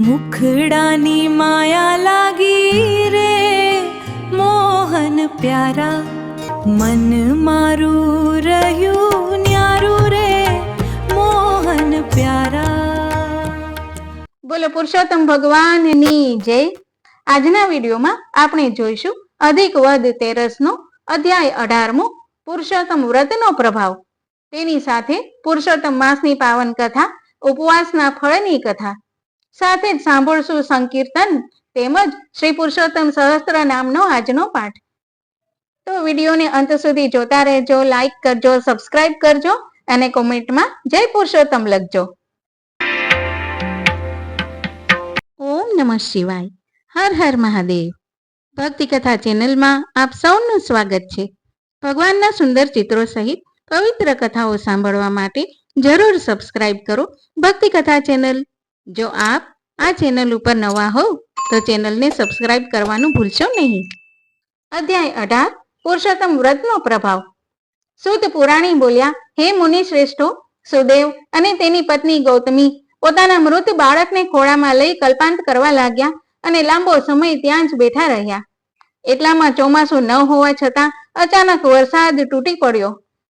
મુખડાની માયા લાગી રે મોહન પ્યારા, મન મારું રહ્યું ન્યારું રે મોહન પ્યારા। બોલો પુરુષોત્તમ ભગવાનની જય। આજના વિડીયોમાં આપણે જોઈશું અધિક વદ 13 નો અધ્યાય 18મો પુરુષોત્તમ વ્રતનો પ્રભાવ, તેની સાથે પુરુષોત્તમ માસની પાવન કથા, ઉપવાસના ફળની કથા, સાથે જ સાંભળશું સંકીર્તન તેમજ શ્રી પુરુષોત્તમ સહસ્ત્ર નામનો આજનો પાઠ। તો વિડીયોને અંત સુધી જોતા રહેજો, લાઈક કરજો, સબસ્ક્રાઇબ કરજો અને કોમેન્ટમાં જય પુરુષોત્તમ લખજો। ઓમ નમઃ શિવાય। હર હર મહાદેવ। ભક્તિ કથા ચેનલમાં આપ સૌનું સ્વાગત છે। ભગવાનના સુંદર ચિત્રો સહિત પવિત્ર કથાઓ સાંભળવા માટે જરૂર સબસ્ક્રાઇબ કરો ભક્તિ કથા ચેનલ। જો આપ આ ચેનલ ઉપર નવા હો તો ચેનલને સબસ્ક્રાઇબ કરવાનું ભૂલશો નહીં। અધ્યાય 18 પુરુષોત્તમ વ્રતનો પ્રભાવ। સુત પુરાણી બોલ્યા, હે મુનિ શ્રેષ્ઠો, સુદેવ અને તેની પત્ની ગૌતમી પોતાના મૃત બાળકને ખોળામાં લઈ કલ્પાંત કરવા લાગ્યા અને લાંબો સમય ત્યાં જ બેઠા રહ્યા। એટલામાં ચોમાસું ન હોવા છતાં અચાનક વરસાદ તૂટી પડ્યો।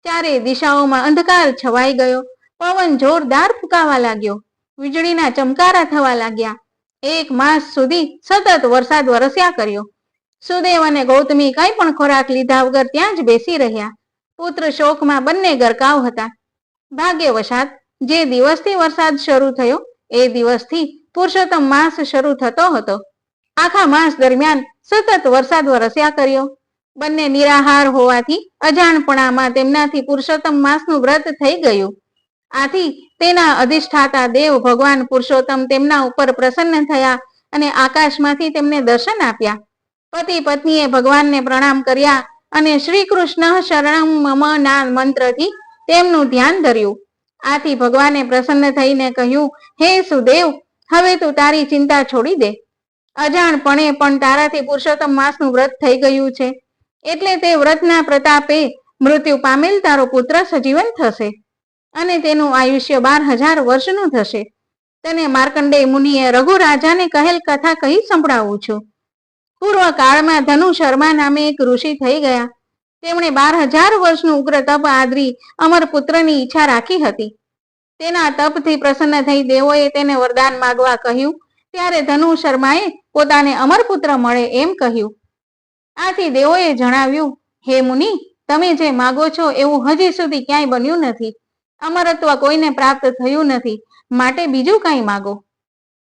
ચારે દિશાઓમાં અંધકાર છવાઈ ગયો। પવન જોરદાર ફૂંકાવા લાગ્યો। વીજળીના ચમકારા થવા લાગ્યા। 1 માસ સુધી સતત વરસાદ વરસ્યા કર્યો। સુદેવ અને ગૌતમી કઈ પણ ખોરાક લીધા વગર ત્યાં જ બેસી રહ્યા। પુત્ર શોકમાં બંને ગરકાવ હતા। ભાગ્યવશાત જે દિવસથી વરસાદ શરૂ થયો એ દિવસથી પુરુષોત્તમ માસ શરૂ થતો હતો। આખા માસ દરમિયાન સતત વરસાદ વરસ્યા કર્યો। બંને નિરાહાર હોવાથી અજાણપણામાં તેમનાથી પુરુષોત્તમ માસનું વ્રત થઈ ગયું। આથી તેના અધિષ્ઠાતા દેવ ભગવાન પુરુષોત્તમ તેમના ઉપર પ્રસન્ન થયા અને આકાશમાંથી તેમને દર્શન આપ્યા। પતિ પત્નીએ ભગવાનને પ્રણામ કર્યા અને શ્રી કૃષ્ણ શરણમ મમ ના મંત્રથી તેમનું ધ્યાન ધર્યું। આથી ભગવાને પ્રસન્ન થઈને કહ્યું, હે સુદેવ, હવે તું તારી ચિંતા છોડી દે। અજાણપણે પણ તારાથી પુરુષોત્તમ માસનું વ્રત થઈ ગયું છે, એટલે તે વ્રતના પ્રતાપે મૃત્યુ પામેલ તારો પુત્ર સજીવન થશે અને તેનું આયુષ્ય 12,000 વર્ષનું થશે। તને માર્કંડેય મુનિએ રઘુ રાજાને કહેલ કથા કહી સંભળાવું છું। પૂર્વ કાળમાં ધનુ શર્મા નામે એક ઋષિ થઈ ગયા। તેમણે 12,000 વર્ષનું ઉગ્ર તપ આદરી અમર પુત્રની ઈચ્છા રાખી હતી। તેના તપથી પ્રસન્ન થઈ દેવોએ તેને વરદાન માંગવા કહ્યું। ત્યારે ધનુ શર્માએ પોતાને અમર પુત્ર મળે એમ કહ્યું। આથી દેવોએ જણાવ્યું, હે મુનિ, તમે જે માગો છો એવું હજી સુધી ક્યાંય બન્યું નથી। અમરત્વ કોઈને પ્રાપ્ત થયું નથી, માટે બીજું કંઈ માગો।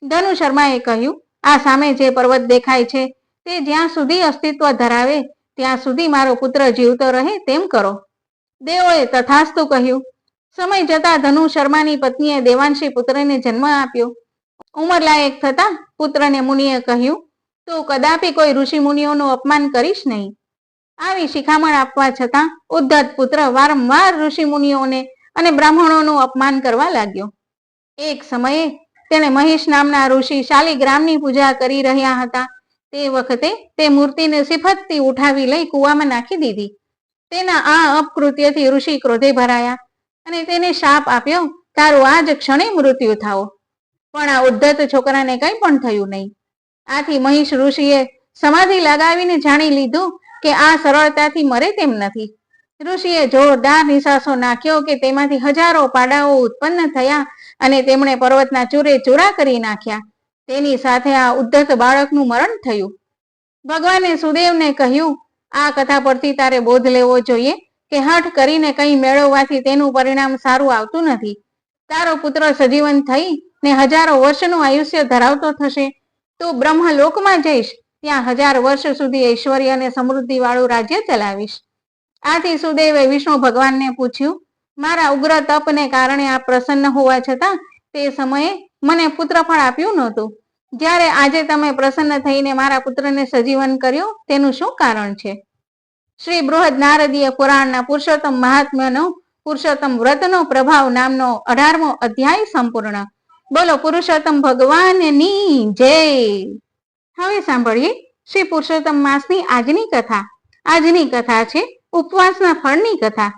ધનુ શર્માએ કહ્યું, આ સામે જે પર્વત દેખાય છે તે જ્યાં સુધી અસ્તિત્વ ધરાવે ત્યાં સુધી મારો પુત્ર જીવતો રહે તેમ કરો। દેવોએ તથાસ્તુ કહ્યું। સમય જતા ધનુ શર્માની પત્નીએ દેવાંશી પુત્રને જન્મ આપ્યો। ઉંમરલાયક થતા પુત્રને મુનિએ કહ્યું, તું કદાપી કોઈ ઋષિ મુનિઓનું અપમાન કરીશ નહીં। આવી શિખામણ આપવા છતાં ઉદ્ધત પુત્ર વારંવાર ઋષિ મુનિઓને અને બ્રાહ્મણોનું અપમાન કરવા લાગ્યો। એક સમયે તેણે મહેશ નામના ઋષિ શાલિગ્રામની પૂજા કરી રહ્યા હતા તે વખતે તે મૂર્તિને સિફતથી ઉઠાવી લઈ કૂવામાં નાખી દીધી। તેના આ અપકૃત્યથી ઋષિ ક્રોધે ભરાયા અને તેને શાપ આપ્યો, તારું આ જ ક્ષણે મૃત્યુ થાઓ। પણ આ ઉદ્ધત છોકરાને કંઈ પણ થયું નહીં। આથી મહેશ ઋષિએ સમાધિ લગાવીને જાણી લીધું કે આ સરળતાથી મરે તેમ નથી। ઋષિએ જોરદાર નિશાસો નાખ્યો કે તેમાંથી હજારો પાડાઓ ઉત્પન્ન થયા અને તેમણે પર્વતના ચૂરે ચૂરા કરી નાખ્યા। તેની સાથે આ ઉદ્ધત બાળકનું મરણ થયું। ભગવાને સુદેવને કહ્યું, આ કથા પરથી તારે બોધ લેવો જોઈએ કે હઠ કરીને કંઈ મેળવવાથી તેનું પરિણામ સારું આવતું નથી। તારો પુત્ર સજીવન થઈ ને હજારો વર્ષનું આયુષ્ય ધરાવતો થશે। તું બ્રહ્મલોકમાં જઈશ, ત્યાં 1000 વર્ષ સુધી ઐશ્વર્ય અને સમૃદ્ધિ વાળું રાજ્ય ચલાવીશ। આથી સુદેવે વિષ્ણુ ભગવાનને પૂછ્યું, મારા ઉગ્ર તપને કારણે આપ પ્રસન્ન હોવા છતાં તે સમયે મને પુત્ર ફળ આપ્યું નહોતું। જ્યારે આજે તમે પ્રસન્ન થઈને મારા પુત્રને સજીવન કર્યો તેનું શું કારણ છે? શ્રી બૃહદ નારદીય પુરાણના પુરુષોત્તમ મહાત્મ્યનો પુરુષોત્તમ વ્રતનો પ્રભાવ નામનો 18મો અધ્યાય સંપૂર્ણ। બોલો પુરુષોત્તમ ભગવાનની જય। હવે સાંભળીએ શ્રી પુરુષોત્તમ માસની આજની કથા। આજની કથા છે ઉપવાસના ફળની કથા।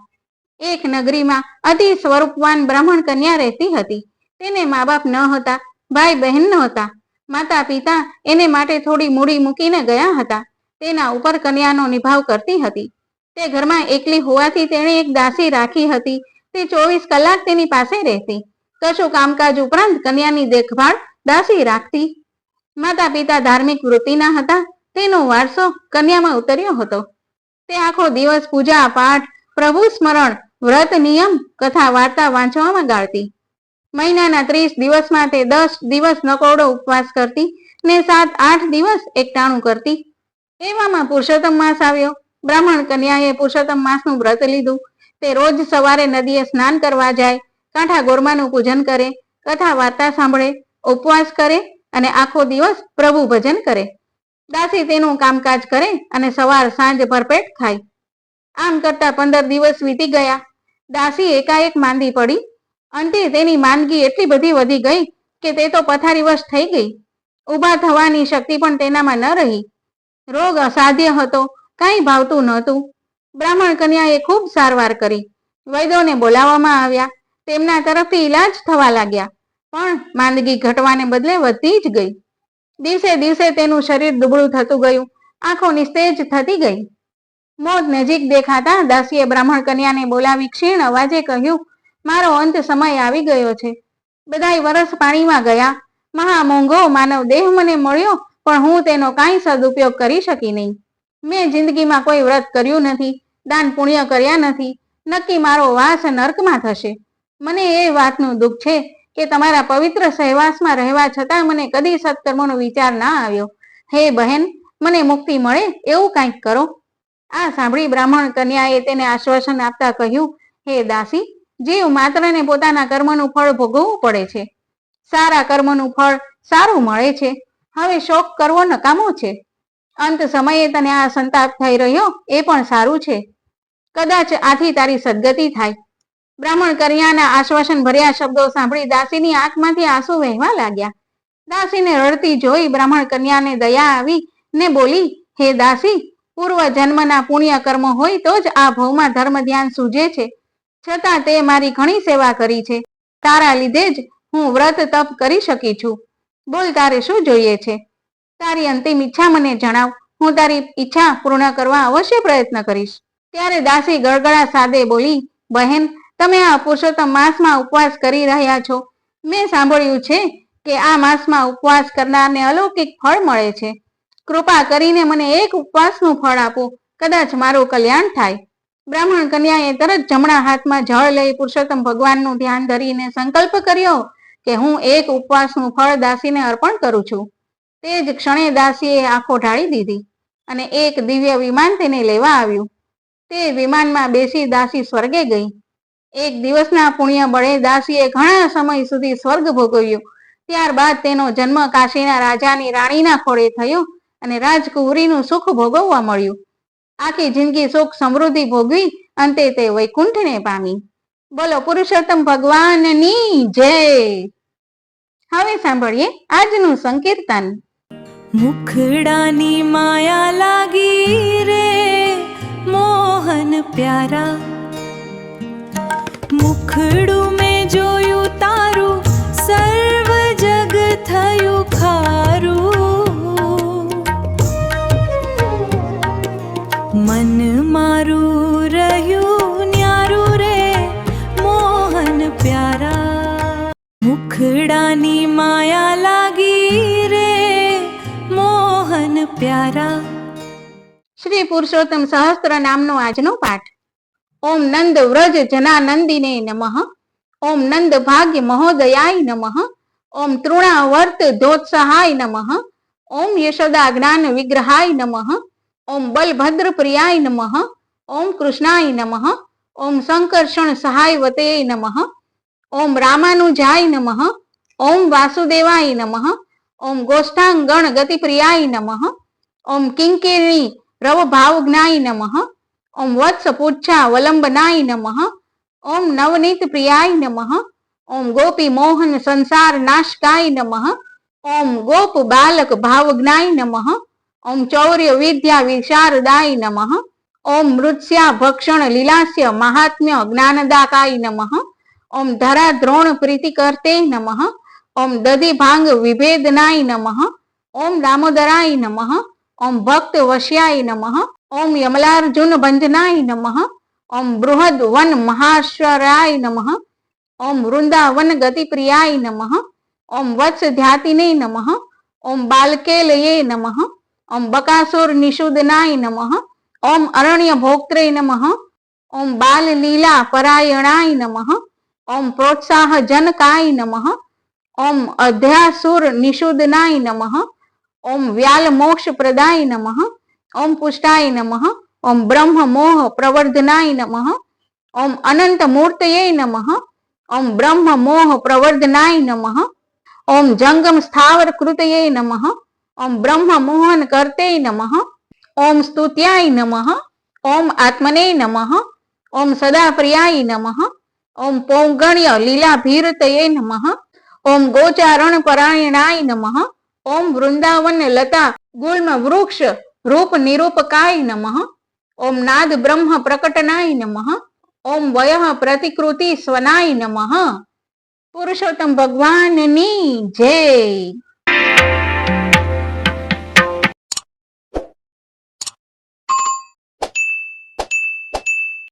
એક નગરીમાં અતિ સ્વરૂપવાન બ્રાહ્મણ કન્યા રહેતી હતી। તેને મા બાપ ન હતા, ભાઈ બહેન નહોતા। માતા પિતા એને માટે થોડી મૂડી મૂકીને ગયા હતા. તેના ઉપર કન્યાનો નિભાવ કરતી હતી. તે ઘરમાં એકલી હોવાથી તેણે એક દાસી રાખી હતી. તે 24 કલાક તેની પાસે રહેતી. કશું કામકાજ ઉપરાંત કન્યાની દેખભાળ દાસી રાખતી. માતા પિતા ધાર્મિક વૃત્તિના હતા. તેનો વારસો કન્યામાં ઉતર્યો હતો. તે આખો દિવસ પૂજા પાઠ, પ્રભુ સ્મરણ, વ્રત નિયમ, કથા વાર્તા વાંચવામાં ગાળતી. મહિનાના 30 દિવસમાં તે 10 દિવસ નકોરડો ઉપવાસ કરતી ને 7-8 દિવસ એકટાણું કરતી. એવામાં પુરુષોત્તમ માસ આવ્યો. બ્રાહ્મણ કન્યાએ પુરુષોત્તમ માસનું વ્રત લીધું. તે રોજ સવારે નદીએ સ્નાન કરવા જાય, કાંઠા ગોરમાનું પૂજન કરે, કથા વાર્તા સાંભળે, ઉપવાસ કરે અને આખો દિવસ પ્રભુ ભજન કરે. દાસી તેનું કામકાજ કરે અને સવાર સાંજ ભરપેટ ખાય. આમ કરતા 15 દિવસ વીતી ગયા. દાસી એકાએક માંદી પડી. અંતે તેની માંદગી એટલી બધી વધી ગઈ કે તે તો પથારીવશ થઈ ગઈ. ઊભા થવાની શક્તિ પણ તેનામાં ન રહી. રોગ અસાધ્ય હતો, કાંઈ ભાવતું નહોતું. બ્રાહ્મણ કન્યાએ ખૂબ સારવાર કરી. વૈદ્યોને બોલાવવામાં આવ્યા. તેમના તરફથી ઈલાજ થવા લાગ્યા, પણ માંદગી ઘટવાને બદલે વધતી જ ગઈ. દિવસે દિવસે તેનું શરીર દુબળું થતું ગયું. આંખો નિસ્તેજ થતી ગઈ. મોત નજીક દેખાતા દાસીએ બ્રાહ્મણ કન્યાને બોલાવી ક્ષીણ અવાજે કહ્યું, મારો અંત સમય આવી ગયો છે. બધાય વરસ પાણીમાં ગયા. મહા મોંઘો માનવ દેહ મને મળ્યો, પણ હું તેનો કાંઈ સદુપયોગ કરી શકી નહીં. મેં જિંદગીમાં કોઈ વ્રત કર્યું નથી, દાન પુણ્ય કર્યા નથી. નક્કી મારો વાસ નર્કમાં થશે. મને એ વાતનું દુઃખ છે કે તમારા પવિત્ર સહવાસમાં રહેવા છતાં મને કદી સત્કર્મનો વિચાર ના આવ્યો. હે બહેન, મને મુક્તિ મળે એવું કંઈક કરો. આ સાંભળી બ્રાહ્મણ કન્યાએ તેને આશ્વાસન આપતા કહ્યું, હે દાસી, જીવ માત્રને પોતાના કર્મનું ફળ ભોગવવું પડે છે. સારા કર્મનું ફળ સારું મળે છે. હવે શોક કરવો નકામો છે. અંત સમયે તને આ સંતાપ થઈ રહ્યો એ પણ સારું છે. કદાચ આથી તારી સદગતિ થાય. બ્રાહ્મણ કન્યાના આશ્વાસન ભર્યા શબ્દો સાંભળી દાસીની આંખમાંથી આંસુ વહેવા લાગ્યા. દાસીને રડતી જોઈ બ્રાહ્મણ કન્યાને દયા આવી ને બોલી, હે દાસી, પૂર્વ જન્મના પુણ્ય કર્મ હોય તો જ આ ભવમાં ધર્મ ધ્યાન સૂજે છે. છતાં તે મારી ઘણી સેવા કરી છે. તારા લીધે જ હું વ્રત તપ કરી શકી છું. બોલ, તારે શું જોઈએ છે? તારી અંતિમ ઈચ્છા મને જણાવ. હું તારી ઈચ્છા પૂર્ણ કરવા અવશ્ય પ્રયત્ન કરીશ. ત્યારે દાસી ગળગળા સાદે બોલી, બહેન, તમે આ પુરુષોત્તમ માસમાં ઉપવાસ કરી રહ્યા છો. મેં સાંભળ્યું છે કે આ માસમાં ઉપવાસ કરનારને અલૌકિક ફળ મળે છે. કૃપા કરીને મને એક ઉપવાસનું ફળ આપો. કદાચ મારું કલ્યાણ થાય. બ્રાહ્મણ કન્યાએ તરત જમણા હાથમાં જળ લઈ પુરુષોત્તમ ભગવાનનું ધ્યાન ધરીને સંકલ્પ કર્યો કે હું એક ઉપવાસનું ફળ દાસીને અર્પણ કરું છું. તે જ ક્ષણે દાસીએ આંખો ઢાળી દીધી અને એક દિવ્ય વિમાન તેને લેવા આવ્યું. તે વિમાનમાં બેસી દાસી સ્વર્ગે ગઈ. એક દિવસના પુણ્ય બળે દાસીએ ઘણા સમય સુધી સ્વર્ગ ભોગવ્યો. ત્યારબાદ તેનો જન્મ કાશીના રાજાની રાણીના ખોળે થયો અને રાજકુંવરીનું સુખ ભોગવવા મળ્યું. આખી જિંદગી સુખ સમૃદ્ધિ ભોગવી અંતે તે વૈકુંઠને પામી. બોલો પુરુષોત્તમ ભગવાનની જય. હવે સાંભળીએ આજનું સંકીર્તન. મુખડાની માયા લાગી રે મોહન પ્યારા, મુખડું મેં જોયું તારું, સર્વ જગ થયું ખારું. મન મારું રહ્યું ન્યારું રે મોહન પ્યારા. મુખડાની માયા લાગી રે મોહન પ્યારા. શ્રી પુરુષોત્તમ સહસ્ત્ર નામનો આજનો પાઠ. ઓમ નંદ વ્રજ જનાનંદિને નમઃ. ઓમ નંદ ભાગ્ય મહોદયાય નમઃ. ઓમ તૃણાવર્ત ધોત્સહાય નમઃ. ઓમ યશોદા જ્ઞાન વિગ્રહાય નમઃ. ઓમ બલભદ્ર પ્રિયાય નમઃ. ઓમ કૃષ્ણાય નમઃ. ઓમ સંકર્ષણ સહાયવતે નમઃ. ઓમ રામાનુજાય નમઃ. ઓમ વાસુદેવાય નમઃ. ઓમ ગોષ્ઠાંગણ ગતિપ્રિયાય નમઃ. ઓમ કિંકિણી રવ ભાવજ્ઞાય નમઃ. ઓમ વત્સ પુચ્છા વલંબનાય નમઃ. ઓમ નવનીત પ્રિયાય નમઃ. ઓમ ગોપી મોહન સંસાર નાશકાય નમઃ. ઓમ ગોપ બાલક ભાવજ્ઞાય નમઃ. ઓમ ચૌર્ય વિદ્યા વિશારદાય નમઃ. ઓમ મૃત્સ્યા ભક્ષણ લીલાસ્ય મહાત્મ્ય જ્ઞાનદાકાય નમઃ. ઓમ ધરા દ્રોણ પ્રીતિકર્તે નમઃ. ઓમ દધી ભાંગ વિભેદનાય નમઃ. ઓમ દામોદરાય નમઃ. ઓમ ભક્ત વશ્યાય નમઃ. ઓમ યમલાર્જુન બંધનાય નમઃ. ઓમ બૃહદ વન મહાશ્વરાય નમઃ. ઓમ વૃંદાવન ગતિપ્રિયાય નમઃ. ઓમ વત્સ ધ્યાતિને નમઃ. ઓમ બાલકેલયે નમઃ. ઓમ બકાસુર નિષુદનાય નમઃ. ઓમ અરણ્ય ભોક્ત્રે નમઃ. ઓમ બાલ લીલા પરાયણાય નમઃ. ઓમ પ્રોત્સાહ જનકાય નમઃ. ઓમ અધ્યાસુર નિષુદનાય નમઃ. ઓમ વ્યાલ મોક્ષ પ્રદાય નમઃ. ઓમ પુષ્ટાય નમઃ. ઓમ બ્રહ્મ મોહ પ્રવર્ધનાય નમઃ. ઓમ અનંત મૂર્તયે નમઃ. ઓમ બ્રહ્મ મોહ પ્રવર્ધનાય નમઃ. ઓમ જંગમ સ્થાવર કૃતયે નમઃ. ઓમ બ્રહ્મ મોહન કર્તે નમઃ. ઓમ સ્તુત્યાય નમઃ. ઓમ આત્મને નમઃ. ઓમ સદા પ્રિયાય નમઃ. ઓમ પૌગણ્ય લીલાભીરતયે નમઃ. ઓમ ગોચારણ પરાયણાય નમઃ. ઓમ વૃંદાવન લતા ગુલ્મ વૃક્ષ રૂપ નિરૂપકાય નમઃ. ઓમ નાદ બ્રહ્મ પ્રકટનાય નમઃ. ઓમ વયઃ પ્રતિકૃતિ સ્વનાય નમઃ. પુરુષોત્તમ ભગવાનની જય.